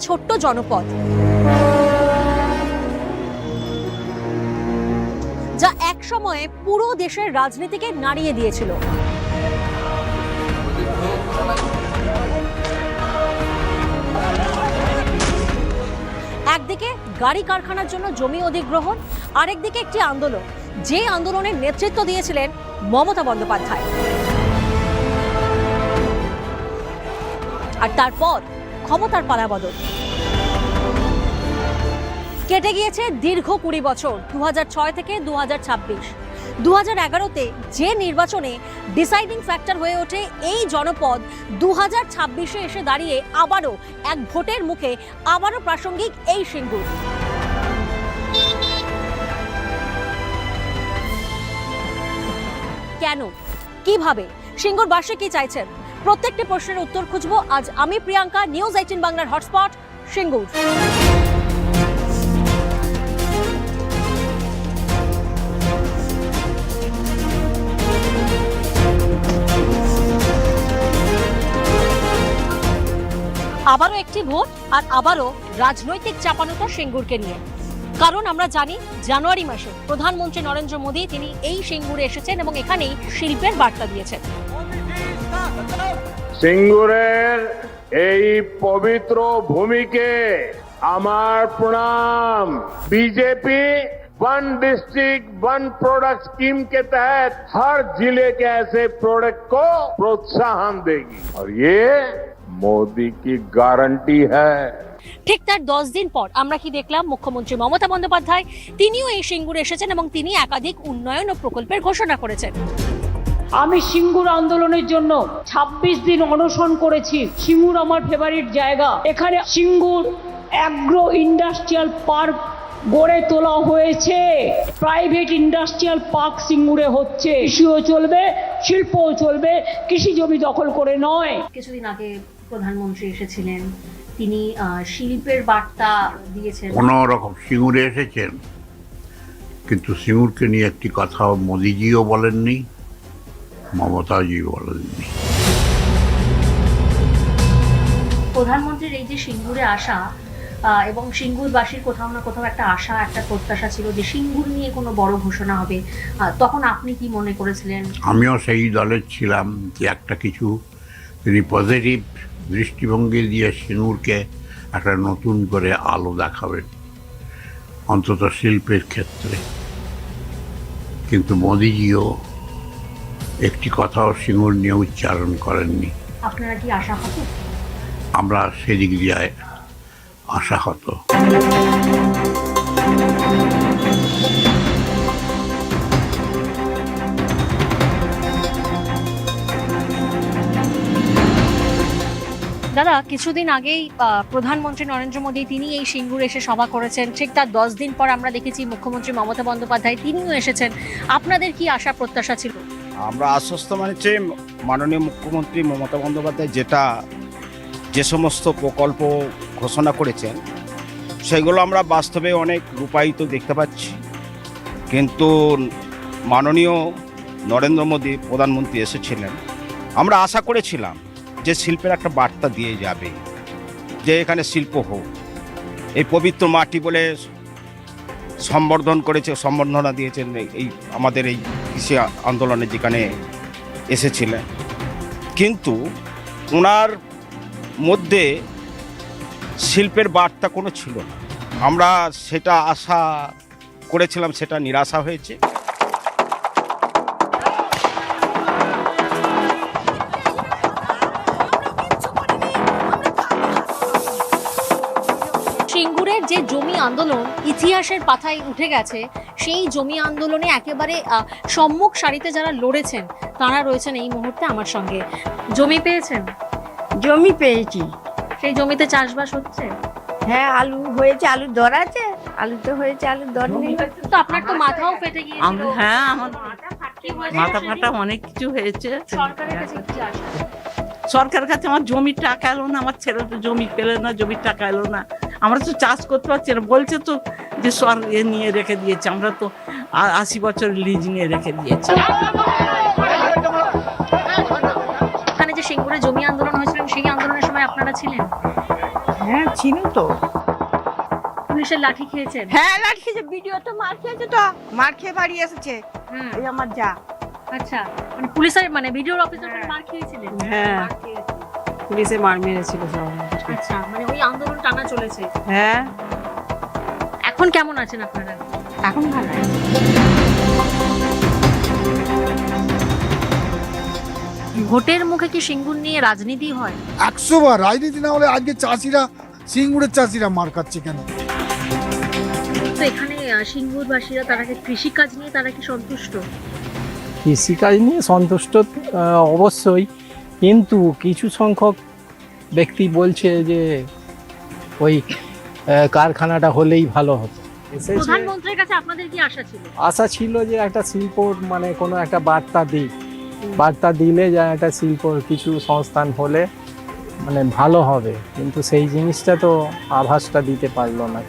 ছোট্ট জনপদ যা এক সময়ে পুরো দেশের রাজনীতিকে নাড়িয়ে দিয়েছিল। একদিকে গাড়ি কারখানার জন্য জমি অধিগ্রহণ, আরেকদিকে একটি আন্দোলন, যে আন্দোলনের নেতৃত্ব দিয়েছিলেন মমতা বন্দ্যোপাধ্যায়। আর তারপর ক্ষমতার পালাবদল। কেটে গিয়েছে দীর্ঘ 20 বছর, 2006 থেকে 2026। 2011-তে যে নির্বাচনে ডিসাইডিং ফ্যাক্টর হয়ে ওঠে এই জনপদ, 2026-এ এসে দাঁড়িয়ে আবারও এক ভোটের মুখে আবারও প্রাসঙ্গিক এই সিঙ্গুর। কেন, কিভাবে, সিঙ্গুরবাসী কি চাইছেন, প্রত্যেকটি প্রশ্নের উত্তর খুঁজবো আজ আমি প্রিয়াঙ্কা, নিউজ 18 বাংলার হটস্পট সিঙ্গুর। আবারও একটি ভোট আর আবারও রাজনৈতিক চাপানোটা সিঙ্গুরকে নিয়ে। কারণ আমরা জানি জানুয়ারি মাসে প্রধানমন্ত্রী নরেন্দ্র মোদী তিনি এই সিঙ্গুরে এসেছেন এবং এখানেই শিল্পের বার্তা দিয়েছেন। সিঙ্গুরের এই পবিত্র ভূমিকে আমার প্রণাম। BJP one district one product scheme के तहत हर जिले के ऐसे प्रोडक्ट को प्रोत्साहन देगी और ये मोदी की गारंटी है। ঠিক তার 10 দিন পর আমরা কি দেখলাম, মুখ্যমন্ত্রী মমতা বন্দ্যোপাধ্যায় তিনিও এই সিঙ্গুরে এসেছেন এবং তিনি একাধিক উন্নয়ন ও প্রকল্পের ঘোষণা করেছেন। আমি সিঙ্গুর আন্দোলনের জন্য 26 দিন অনশন করেছি। সিঙ্গুর আমার ফেভারিট জায়গা। এখানে সিঙ্গুর অ্যাগ্রো ইন্ডাস্ট্রিয়াল পার্ক গড়ে তোলা হয়েছে। প্রাইভেট ইন্ডাস্ট্রিয়াল পার্ক সিঙ্গুরে হচ্ছে। কৃষিও চলবে, শিল্পও চলবে, কৃষি জমি দখল করে নয়। কিছুদিন আগে প্রধানমন্ত্রী এসেছিলেন, তিনি শিল্পের বার্তা দিয়েছেন। কোনো রকম সিঙ্গুরে এসেছেন, কিন্তু সিঙ্গুরকে নিয়ে একটি কথা মোদিজিও বলেননি, মমতাজিও বলেননি। প্রধানমন্ত্রীর এই যে সিঙ্গুরে আসা এবং সিঙ্গুরবাসীর কোথাও না কোথাও একটা আশা, একটা প্রত্যাশা ছিল যে সিঙ্গুর নিয়ে কোনো বড় ঘোষণা হবে, তখন আপনি কি মনে করেছিলেন? আমিও সেই দলের ছিলাম যে একটা কিছু তিনি পজিটিভ দৃষ্টিভঙ্গি দিয়ে সিঙ্গুরকে একটা নতুন করে আলো দেখাবেন, অন্তত শিল্পের ক্ষেত্রে। কিন্তু মোদিজিও একটি কথাও সিঙ্গুর নিয়ে উচ্চারণ করেননি। আপনারা কি আশাহত? আমরা সেদিক দিয়ে আশাহত। দাদা, কিছুদিন আগেই প্রধানমন্ত্রী নরেন্দ্র মোদী তিনি এই সিঙ্গুরে এসে সভা করেছেন। ঠিক তার 10 দিন পর আমরা দেখেছি মুখ্যমন্ত্রী মমতা বন্দ্যোপাধ্যায় তিনিও এসেছেন। আপনাদের কি আশা প্রত্যাশা ছিল? আমরা আশ্বস্ত মানছি মাননীয় মুখ্যমন্ত্রী মমতা বন্দ্যোপাধ্যায় যে সমস্ত প্রকল্প ঘোষণা করেছেন সেগুলো আমরা বাস্তবে অনেক রূপায়িত দেখতে পাচ্ছি। কিন্তু মাননীয় নরেন্দ্র মোদী প্রধানমন্ত্রী এসেছিলেন, আমরা আশা করেছিলাম যে শিল্পের একটা বার্তা দিয়ে যাবে, যে এখানে শিল্প হোক। এই পবিত্র মাটি বলে সম্বর্ধনা দিয়েছেন এই আমাদের এই কৃষি আন্দোলনে যেখানে এসেছিলেন। কিন্তু ওনার মধ্যে শিল্পের বার্তা কোনো ছিল না। আমরা সেটা আশা করেছিলাম, সেটা নিরাশা হয়েছে। সিঙ্গুরের যে জমি আন্দোলন ইতিহাসের পাতায় উঠে গেছে, সেই জমি আন্দোলনে একেবারে সম্মুখ সারিতে যারা লড়েছেন তারা রয়েছেন এই মুহূর্তে আমার সঙ্গে। জমি পেয়েছেন? জমি পেয়েছি। সেই জমিতে চাষবাস হচ্ছে? হ্যাঁ, আলু হয়েছে, আলুর দর আছে। আলু তো হয়েছে, আলুর দর নেই। তো আপনার তো মাথাও ফেটে গিয়েছিল। হ্যাঁ, আমার মাথা ফাটা অনেক কিছু হয়েছে। সরকারের কাছে কি আশা? সরকারের কাছে আমার জমির টাকা এলো না, আমার ছেলে তো জমি পেলে না, জমির টাকা এলো না। আমরা তো চাষ করতে পারছি না। বলছে তো যে নিয়ে রেখে দিয়েছে, আমরা তো 80 বছর লিজ নিয়ে রেখে দিয়েছি। ওখানে যে সিঙ্গুরে জমি আন্দোলন হয়েছিল সেই আন্দোলনের সময় আপনারা ছিলেন? হ্যাঁ ছিল তো। পুলিশের লাঠি খেয়েছেন? হ্যাঁ লাঠি খেয়েছে, ভিডিও তো মার খেয়েছে, তো মার খেয়ে বাড়ি এসেছে হুম, এই আমার যা। আচ্ছা, মানে পুলিশের মানে ভিডিওর অফিসার মার খেয়েছিলেন? হ্যাঁ পুলিশে মার মেরেছিল সব। আচ্ছা, মানে ওই আন্দোলন টানা চলেছে। হ্যাঁ এখন কেমন আছেন আপনারা? এখন ভালো আছে। ভোটের মুখে কি সিঙ্গুর নিয়ে রাজনীতি হয়? 100 বার রাজনীতি না হলে আজকে চাষিরা, সিঙ্গুরের চাষিরা মার খাচ্ছে কেন? তো এখানে সিঙ্গুরবাসীরা তারা কি কৃষিকাজ নিয়ে তারা কি সন্তুষ্ট? কৃষিকাজ নিয়ে সন্তুষ্ট অবশ্যই, কিন্তু কিছু সংখ্যক ব্যক্তি বলছে যে ওই কারখানাটা হলেই ভালো হতো। এসেছে, প্রধানমন্ত্রীর কাছে আপনাদের কি আশা ছিল? আশা ছিল যে একটা শিল্প মানে কোনো একটা বার্তা দিই, বার্তা দিলে যে একটা শিল্প কিছু সংস্থান হলে মানে ভালো হবে, কিন্তু সেই জিনিসটা তো আভাসটা দিতে পারলো না।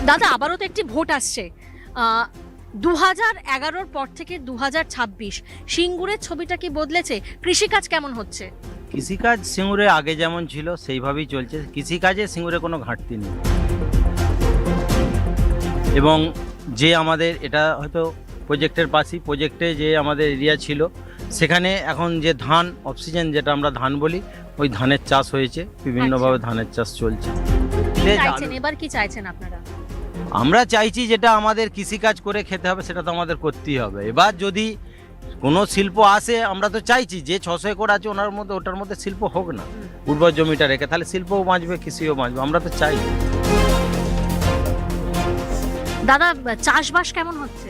দাদা, আবারও তো একটি ভোট আসছে। 2011-র পর থেকে 2026 সিঙ্গুরের ছবিটা কি বদলেছে? কৃষিকাজ কেমন হচ্ছে? কৃষিকাজ সিঙ্গুরে আগে যেমন ছিল সেইভাবেই চলছে। কৃষিকাজে সিঙ্গুরে কোনো ঘাটতি নেই, এবং যে আমাদের এটা হয়তো প্রজেক্টের পাশেই, প্রজেক্টে যে আমাদের এরিয়া ছিল সেখানে এখন যে ধান অফ সিজন যেটা আমরা ধান বলি, ওই ধানের চাষ হয়েছে, বিভিন্নভাবে ধানের চাষ চলছে। চাইছেন এবার কি চাইছেন আপনারা? আমরা চাইছি যেটা আমাদের কৃষিকাজ করে খেতে হবে সেটা তো আমাদের করতেই হবে। এবার যদি কোনো শিল্প আসে, আমরা তো চাইছি যে 600 একর আছে ওনার মধ্যে, ওটার মধ্যে শিল্প হোক না, উর্বর জমিটা রেখে, তাহলে শিল্পও বাঁচবে, কৃষিও বাঁচবে, আমরা তো চাই। দাদা, চাষবাস কেমন হচ্ছে?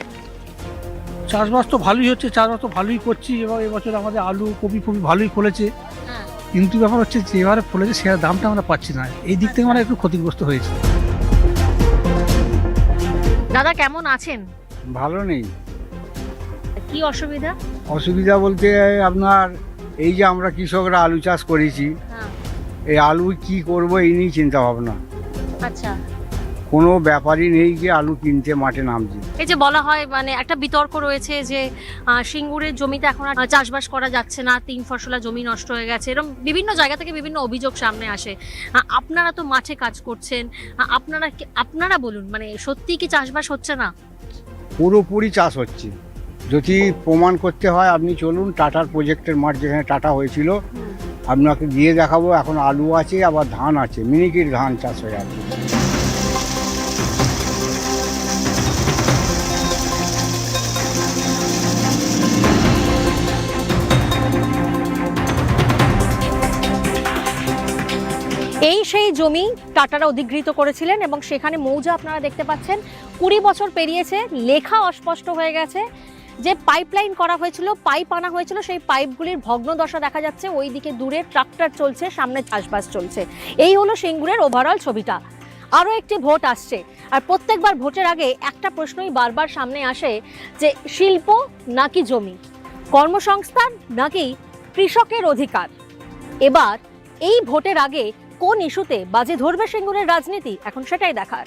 চাষবাস তো ভালোই হচ্ছে, চাষবাস তো ভালোই করছি, এবং এবছর আমাদের আলু কপি ভালোই ফলেছে, হ্যাঁ, কিন্তু ব্যাপার হচ্ছে যেভাবে ফলেছে সে দামটা আমরা পাচ্ছি না, এই দিক থেকে আমরা একটু ক্ষতিগ্রস্ত হয়েছে। দাদা কেমন আছেন? ভালো নেই। কি অসুবিধা? অসুবিধা বলতে আপনার এই যে আমরা কৃষকরা আলু চাষ করেছি, হ্যাঁ, এই আলু কি করব এই নিয়ে চিন্তা ভাবনা। আচ্ছা, কোনো ব্যাপারই নেই যে আলু কিনতে মাঠে নামছি। এই যে বলা হয় মানে একটা বিতর্ক রয়েছে যে সিঙ্গুরের জমিতে এখন আর চাষবাস করা যাচ্ছে না, 3 ফসলা জমি নষ্ট হয়ে গেছে, এরকম বিভিন্ন জায়গা থেকে বিভিন্ন অভিযোগ সামনে আসে। আপনারা তো মাঠে কাজ করছেন, আপনারা বলুন, মানে সত্যি কি চাষবাস হচ্ছে না? পুরোপুরি চাষ হচ্ছে। যদি প্রমাণ করতে হয় আপনি চলুন টাটার প্রজেক্টের মাঠ, যেখানে টাটা হয়েছিল, আপনাকে গিয়ে দেখাবো। এখন আলু আছে, আবার ধান আছে, মিনিকির ধান চাষ হয়ে আছে। এই সেই জমি টাটারা অধিগৃহীত করেছিলেন, এবং সেখানে মৌজা আপনারা দেখতে পাচ্ছেন 20 বছর পেরিয়েছে, লেখা অস্পষ্ট হয়ে গেছে। যে পাইপলাইন করা হয়েছিল, পাইপ আনা হয়েছিল, সেই পাইপগুলির ভগ্নদশা দেখা যাচ্ছে। ওইদিকে দূরে ট্রাক্টর চলছে, সামনে চাষবাস চলছে। এই হলো সিঙ্গুরের ওভারঅল ছবিটা। আরও একটি ভোট আসছে, আর প্রত্যেকবার ভোটের আগে একটা প্রশ্নই বারবার সামনে আসে যে শিল্প নাকি জমি, কর্মসংস্থান নাকি কৃষকের অধিকার। এবার এই ভোটের আগে কোন ইস্যুতে বাজি ধরবে সিঙ্গুরের রাজনীতি, এখন সেটাই দেখার।